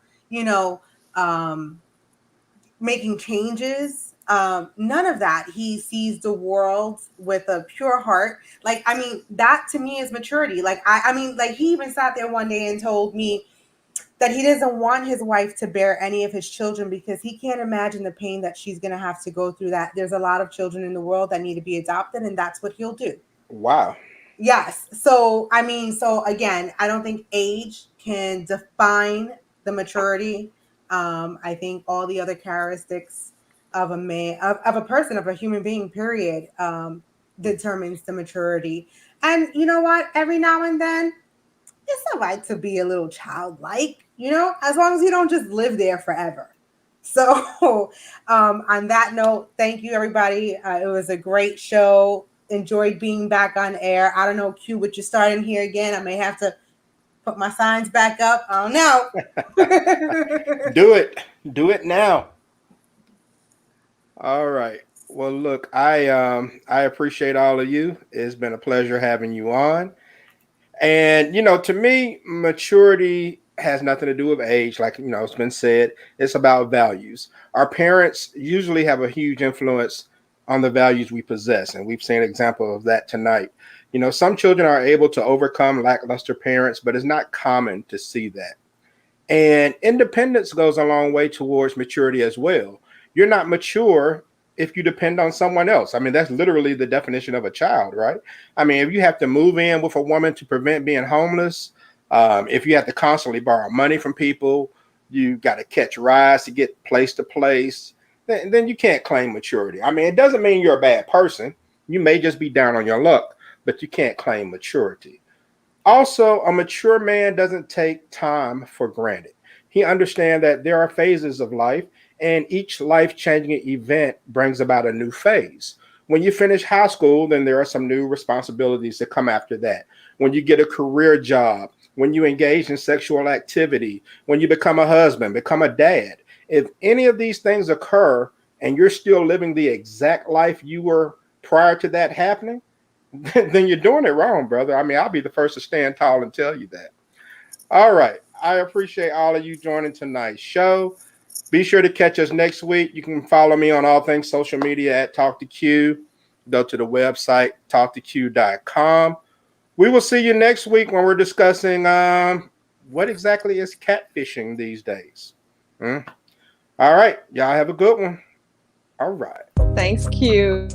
making changes. None of that. He sees the world with a pure heart. That to me is maturity. He even sat there one day and told me that he doesn't want his wife to bear any of his children because he can't imagine the pain that she's going to have to go through. That there's a lot of children in the world that need to be adopted, and that's what he'll do. Wow. Yes. So again, I don't think age can define the maturity. I think all the other characteristics of a man, of a person, of a human being, period, determines the maturity. And you know what? Every now and then, it's all right to be a little childlike, as long as you don't just live there forever. So on that note, thank you, everybody. It was a great show. Enjoyed being back on air. I don't know, Q, what you're starting here again. I may have to put my signs back up. I don't know. Do it. Do it now. All right. Well, look, I appreciate all of you. It's been a pleasure having you on. And, to me, maturity has nothing to do with age. Like, it's been said, it's about values. Our parents usually have a huge influence on the values we possess. And we've seen an example of that tonight. Some children are able to overcome lackluster parents, but it's not common to see that. And independence goes a long way towards maturity as well. You're not mature if you depend on someone else. That's literally the definition of a child, right? If you have to move in with a woman to prevent being homeless, if you have to constantly borrow money from people, you got to catch rides to get place to place, then you can't claim maturity. It doesn't mean you're a bad person. You may just be down on your luck, but you can't claim maturity. Also, a mature man doesn't take time for granted. He understands that there are phases of life, and each life-changing event brings about a new phase. When you finish high school, then there are some new responsibilities that come after that. When you get a career job, when you engage in sexual activity, when you become a husband, become a dad, if any of these things occur and you're still living the exact life you were prior to that happening, then you're doing it wrong, brother. I'll be the first to stand tall and tell you that. All right. I appreciate all of you joining tonight's show. Be sure to catch us next week. You can follow me on all things social media at Talk to Q. go to the website, talktoq.com. We will see you next week when we're discussing what exactly is catfishing these days. All right. Y'all have a good one. All right. Thanks, Q.